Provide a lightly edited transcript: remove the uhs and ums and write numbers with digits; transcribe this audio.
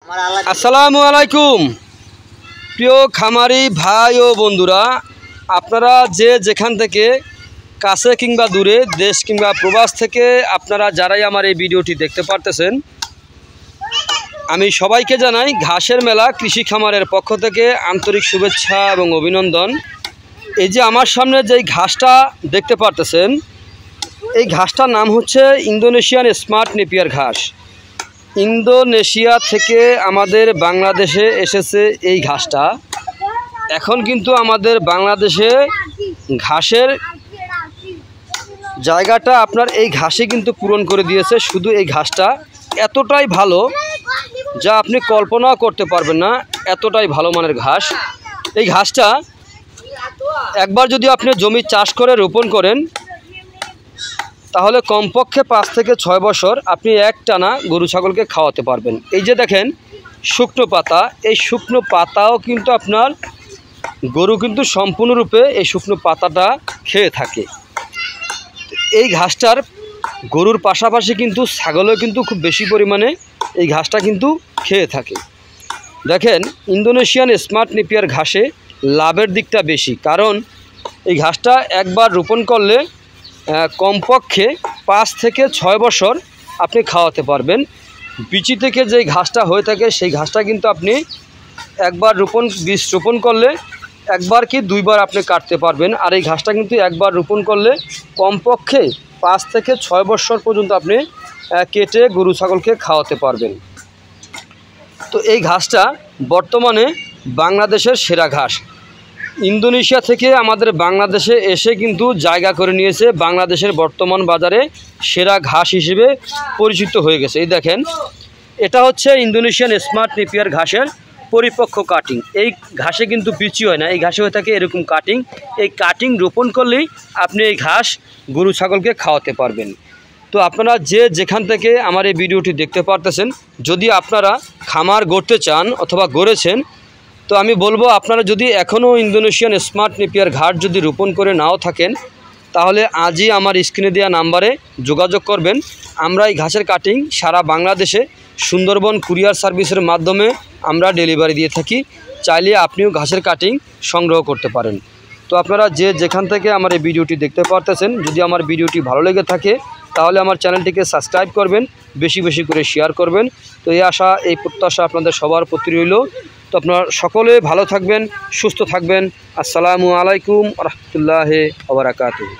আসসালামু আলাইকুম প্রিয় খামারি ভাই ও বন্ধুরা, আপনারা যে যেখান থেকে কাছে কিংবা দূরে, দেশ কিংবা প্রবাস থেকে আপনারা যারাই আমার এই ভিডিওটি দেখতে পারতেছেন, আমি সবাইকে জানাই ঘাসের মেলা কৃষি খামারের পক্ষ থেকে আন্তরিক শুভেচ্ছা এবং অভিনন্দন। এই যে আমার সামনে যেই ঘাসটা দেখতে পারতেছেন, এই ঘাসটার নাম হচ্ছে ইন্দোনেশিয়ান স্মার্ট নেপিয়ার ঘাস। ইন্দোনেশিয়া থেকে আমাদের বাংলাদেশে এসেছে এই ঘাসটা। এখন কিন্তু আমাদের বাংলাদেশে ঘাসের জায়গাটা আপনার এই ঘাসে কিন্তু পূরণ করে দিয়েছে। শুধু এই ঘাসটা এতটাই ভালো যা আপনি কল্পনাও করতে পারবেন না, এতটাই ভালো মানের ঘাস। এই ঘাসটা একবার যদি আপনি জমি চাষ করে রোপণ করেন, তাহলে কমপক্ষে 5 থেকে 6 বছর আপনি একটানা গরু ছাগলকে খাওয়াতে পারবেন। এই যে দেখেন শুকনো পাতা, এই শুকনো পাতাও কিন্তু আপনার গরু কিন্তু সম্পূর্ণরূপে এই শুকনো পাতাটা খেয়ে থাকে। এই ঘাসটার গরুর পাশাপাশি কিন্তু ছাগলও কিন্তু খুব বেশি পরিমাণে এই ঘাসটা কিন্তু খেয়ে থাকে। দেখেন ইন্দোনেশিয়ান স্মার্ট নেপিয়ার ঘাসে লাভের দিকটা বেশি, কারণ এই ঘাসটা একবার রোপণ করলে কমপক্ষে 5 থেকে 6 বছর আপনি খাওয়াতে পারবেন। বিচি থেকে যেই ঘাসটা হয়ে থাকে সেই ঘাসটা কিন্তু আপনি একবার বীজ রোপণ করলে একবার কি 2বার আপনি কাটতে পারবেন। আর এই ঘাসটা কিন্তু একবার রোপণ করলে কমপক্ষে 5 থেকে 6 বছর পর্যন্ত আপনি কেটে গরু ছাগলকে খাওয়াতে পারবেন। তো এই ঘাসটা বর্তমানে বাংলাদেশের সেরা ঘাস। ইন্দোনেশিয়া থেকে আমাদের বাংলাদেশে এসে কিন্তু জায়গা করে নিয়েছে, বাংলাদেশের বর্তমান বাজারে সেরা ঘাস হিসেবে পরিচিত হয়ে গেছে। এই দেখেন, এটা হচ্ছে ইন্দোনেশিয়ান স্মার্ট নেপিয়ার ঘাসের পরিপক্ক কাটিং। এই ঘাসে কিন্তু বিচি হয় না, এই ঘাসে হয়ে থাকে এরকম কাটিং। এই কাটিং রোপণ করলেই আপনি এই ঘাস গরু ছাগলকে খাওয়াতে পারবেন। তো আপনারা যে যেখান থেকে আমার এই ভিডিওটি দেখতে পারতেছেন, যদি আপনারা খামার গড়তে চান অথবা গড়েছেন, তো আমি বলবো আপনারা যদি এখনও ইন্দোনেশিয়ান স্মার্ট নেপিয়ার ঘাস যদি রোপণ করে নাও থাকেন, তাহলে আজই আমার স্ক্রিনে দেওয়া নাম্বারে যোগাযোগ করবেন। আমরা এই ঘাসের কাটিং সারা বাংলাদেশে সুন্দরবন কুরিয়ার সার্ভিসের মাধ্যমে আমরা ডেলিভারি দিয়ে থাকি। চাইলে আপনিও ঘাসের কাটিং সংগ্রহ করতে পারেন। তো আপনারা যে যেখান থেকে আমার এই ভিডিওটি দেখতে পারতেছেন, যদি আমার ভিডিওটি ভালো লেগে থাকে তাহলে আমার চ্যানেলটিকে সাবস্ক্রাইব করবেন, বেশি বেশি করে শেয়ার করবেন। তো এই আশা, এই প্রত্যাশা আপনাদের সবার প্রতি রইল। তো আপনারা সকলে ভালো থাকবেন, সুস্থ থাকবেন। আসসালামু আলাইকুম ওয়া রাহমাতুল্লাহি ওয়া বারাকাতুহু।